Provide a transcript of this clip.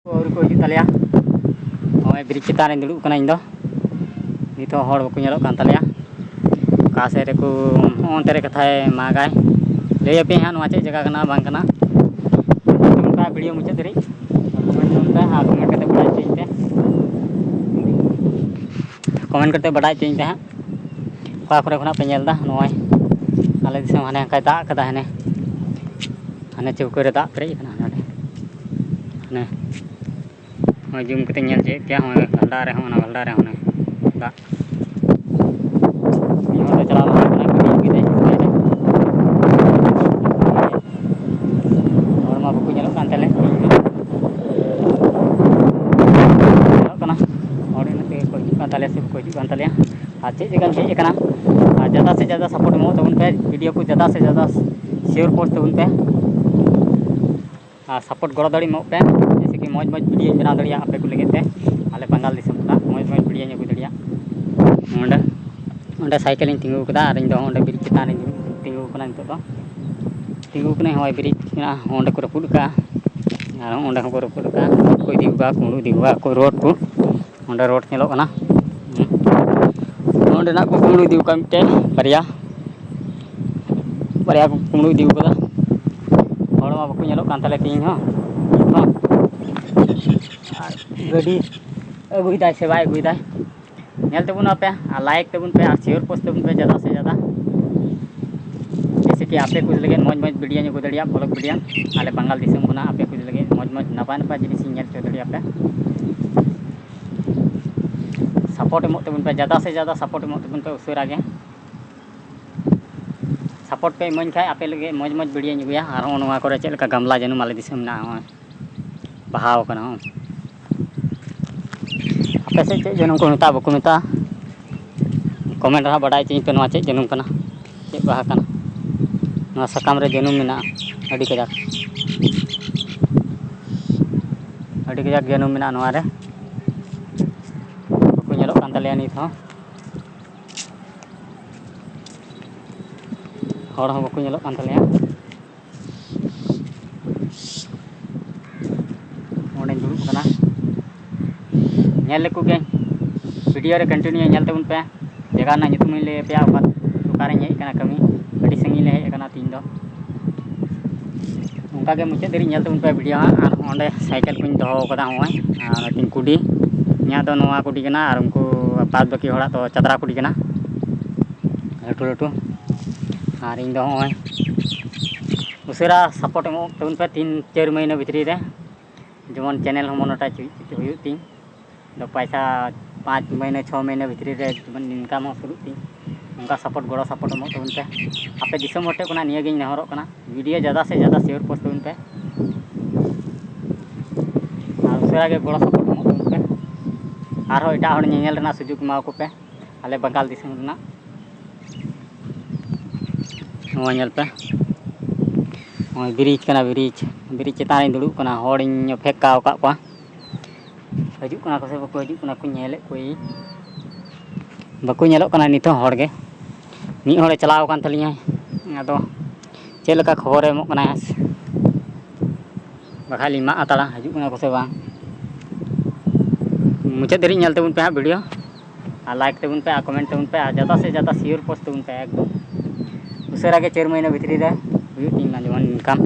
और को हिजुग तालेया नॉय ब्रिज चितान रे दुड़ुब कना इन दो नितो हड़ बको नेलोग कान तालेया का से रे को ओनते रे कथाय मागाय लय पे हां नोवा चे जगह कना बांग कना उनका वीडियो मुचे दरी कमेंट करते बड़ा चेंते कमेंट करते बड़ा चेंते हां का करे खना पे नेलदा नॉय आले दिसम हाने का दा कदा हाने हाने चौको रे दा पेरे कना हाने हाने जूम करते नेल चे क्या हो गलडा रे हो दा ये चला कना वीडियो गिदे और मा बको नेलो कान तले कना और इनते को हिजुग कान ताले से को हिजुग कान ताले आज चे जगह कना ज़्यादा से ज़्यादा सपोर्ट मो तबन पे वीडियो को ज़्यादा से ज़्यादा शेयर पोस्ट तबन पे सपोर्ट गड़ो दाड़ी मो पे जैसे कि मौज वीडियो बना दाड़िया आपे को लगे आले बंगाल दिसम का मौज वीडियो अगू दाड़िया ओंडे ओंडे साइकिल इन तिंगू कदा और इन दो ओंडे ब्रिज चितान इन तिंगू कना नितो दो तिंगू कने होय ब्रिज ना ओंडे को रपुड का और ओंडे को रपुड का को दिबा कुंडू दिबा को रोड को ओंडे रोड नेलो कना ओंडे ना को कुंडू दिबा का मिटे बारिया को कुंडू दिबा कदा हड़ मा बको नेलो कान ताले तीन हो गाड़ी अगुईदा से बाय अगुईदा नेल तबुन आपे लाइक तबुन पे और शेयर पोस्ट तबुन पे ज़्यादा से ज़्यादा जैसे कि आपे कुछ लगे मौज वीडियो ने गुदड़िया ब्लॉग वीडियो आले बंगाल दिसम खुना आपे कुछ लगे मौज नपाय जिनिस नेल चौधड़िया पे सपोर्ट एमो तबुन पे ज़्यादा से ज़्यादा सपोर्ट एमो तबुन पे उसरा गे सपोर्ट पे इमानी खाय आपे लगे मौज वीडियो अगुया और नोवा करे चेद लका गमला जनुम आले दिसम ना बहाव कना आपे से चेद जनुम को मेता बको मेता कमेंट रहा बड़ा चे पे नोवा चेद जनुम कना चेद बहा कना नोवा सकाम रे जनुम मेना अडी कजाक जनुम मेना नोवा रे बको नेलोग कान तालेया नित हो हड़ हो बको नेलोग कान तालेया ओंडे दुड़ुब कना नेल लेको गे वीडियो रे कंटिन्यू नेल तबुन पे जगह ना नितुम ले पे दुकान रे हेज कना कमी अडी संगी ले हेज कना तीन दो उनका के मुचे दरी नेल तबुन पे वीडियो और ओंडे साइकिल को दोहो कदा होय और तीन कुडी न्या दो नोवा कुडी कना और उनको बाद बाकी होड़ा तो चतरा कुडी कना लटू लटू और इन दो होय उसरा सपोर्ट एमो तबुन पे 3-4 महीना भितरी रे जेमन चैनल हम मोनेटाइज हुई तीन दो पैसा 5 महीने 6 महीने भितरी रे जेमन इनकम शुरू तीन उनका सपोर्ट गड़ो सपोर्ट एमो तबुन पे आपे दिसम हटे कोना निया गिन नेहरो कना वीडियो ज़्यादा से ज़्यादा शेयर पोस्ट तबुन पे और उसरा गे गड़ो सपोर्ट एमो तबुन पे आरो एटा हड़ नेल रेना सुजुग माव को पे आले बंगाल दिसम रेना नोवा नेल पे ब्रिज कना ब्रिज चितान दुड़ुब कना हड़ इन फेंकाव का को हजू कना को से बको हजू कना को नेले कोई बको नेलो कना नितो हड़ गे मी हड़े चलाव कान तलिया आदो चेद लका खबर एमो कना बखा लिमा आताड़ा हजू कना को से बांग मुचे दरी नेल तबुन पे हां वीडियो और लाइक तबुन पे कमेंट तबुन पे ज़्यादा से ज़्यादा शेयर पोस्ट तबुन पे एकदम उसरा गे 4 महीना भितरी रे हुई तीन जेमन इनकम